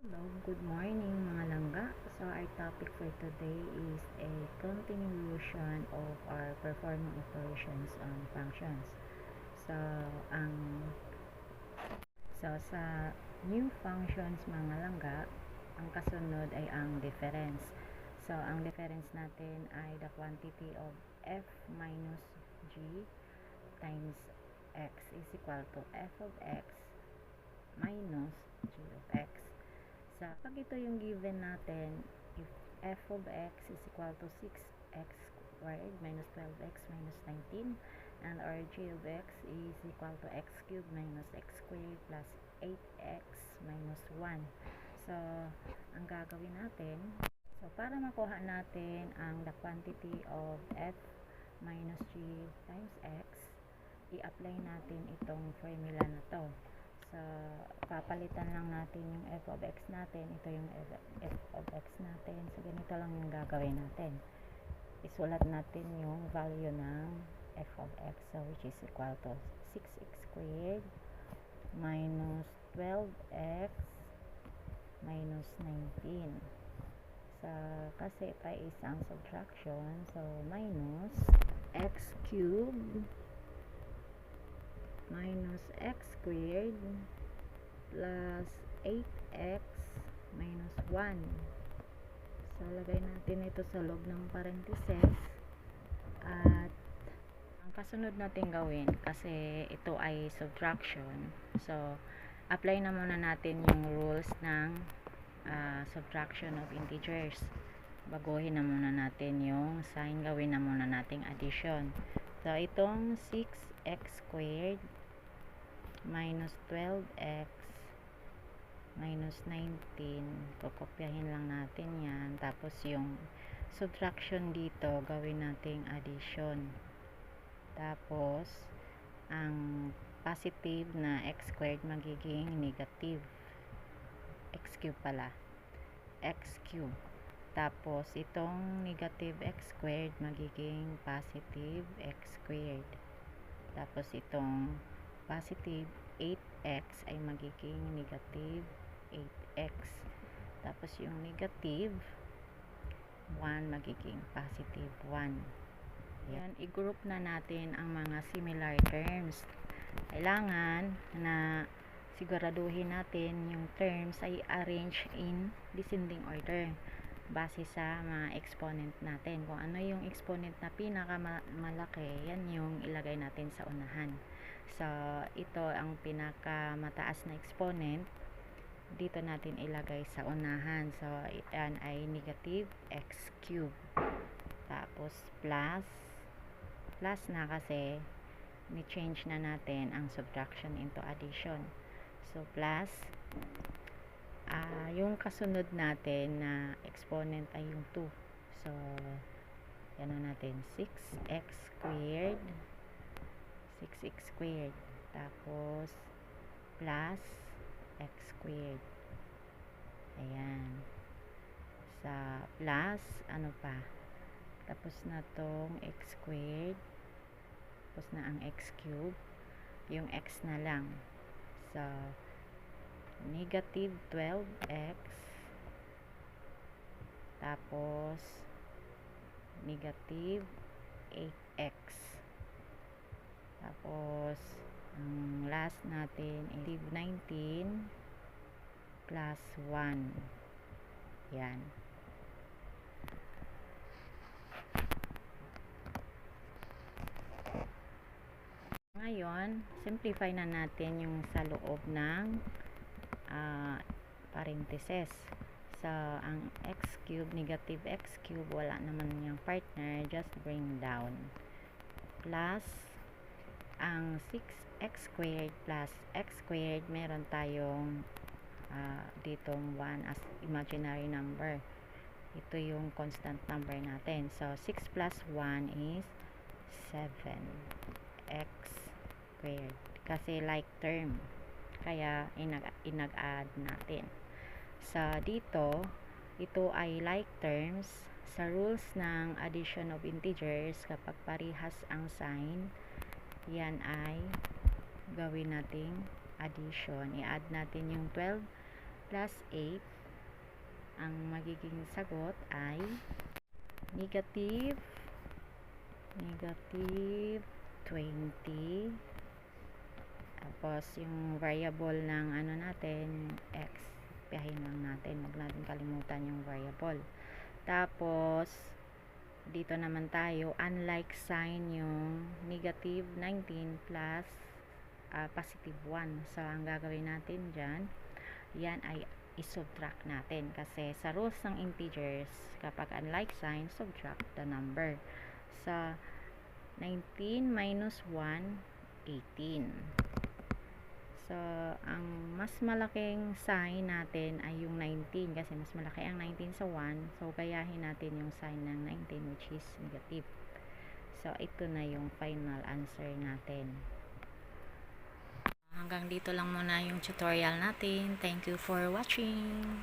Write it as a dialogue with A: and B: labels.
A: Hello, good morning mga langga. So our topic for today is a continuation of our performing operations on functions. So ang sa new functions mga langga, ang kasunod ay ang difference. So ang difference natin ay the quantity of f minus g times x is equal to f of x minus g of x. Pag ito yung given natin, if f of x is equal to 6x squared minus 12x minus 19, and our g of x is equal to x cubed minus x squared plus 8x minus 1. So, ang gagawin natin, para makuha natin ang the quantity of f minus g times x, i-apply natin itong formula na to. So, papalitan lang natin yung f of x natin. Ito yung f of x natin. So, ganito lang yung gagawin natin. Isulat natin yung value ng f of x. So, which is equal to 6x squared minus 12x minus 19. So, kasi ito ay isang subtraction. So, minus x cubed minus x squared plus 8x minus 1. So, lagay natin ito sa loob ng parentheses. At ang kasunod natin gawin, kasi ito ay subtraction, so apply na muna natin yung rules ng subtraction of integers. Baguhin na muna natin yung sign, gawin na muna nating addition. So, itong 6x squared minus 12x minus 19, kukopyahin lang natin yan. Tapos yung subtraction dito, gawin nating addition. Tapos, ang positive na x squared magiging negative x cube pala, x cube. Tapos, itong negative x squared magiging positive x squared. Tapos, itong positive 8x ay magiging negative 8x. Tapos, yung negative 1 magiging positive 1. Yan, i-group na natin ang mga similar terms. Kailangan na siguraduhin natin yung terms ay arrange in descending order base sa mga exponent natin. Kung ano yung exponent na pinakamalaki, yan yung ilagay natin sa unahan. So, ito ang pinakamataas na exponent, dito natin ilagay sa unahan. So, yan ay negative x cube. Tapos, plus na kasi ni-change na natin ang subtraction into addition. So, plus, yung kasunod natin na exponent ay yung 2. So, yan na natin, 6x squared, 6x squared, tapos, plus, x squared. Ayan. Sa plus, ano pa? Tapos na tong x squared, tapos na ang x cube, yung x na lang. So, negative 12x, tapos negative 8x, tapos ang last natin ay negative 19 plus 1. Yan. Ngayon, simplify na natin yung sa loob ng parentheses. So, ang x cube, negative x cube, wala naman yung partner, just bring down. Plus, ang 6x squared plus x squared, meron tayong ditong 1 as imaginary number. Ito yung constant number natin. So, 6 plus 1 is 7x squared. Kasi like term, kaya inag-add natin. Sa dito, ito ay like terms. Sa rules ng addition of integers, kapag parehas ang sign, yan ay gawin nating addition. I-add natin yung 12 plus 8, ang magiging sagot ay negative 20. Tapos yung variable ng ano natin, x, pihahin lang natin, huwag natin kalimutan yung variable. Tapos dito naman tayo, unlike sign yung negative 19 plus positive 1. So ang gagawin natin dyan, yan ay isubtract natin, kasi sa rules ng integers, kapag unlike sign, subtract the number. Sa 19 minus 1, 18. So, ang mas malaking sign natin ay yung 19, kasi mas malaki ang 19 sa 1. So, gayahin natin yung sign ng 19, which is negative. So, ito na yung final answer natin. Hanggang dito lang muna yung tutorial natin. Thank you for watching.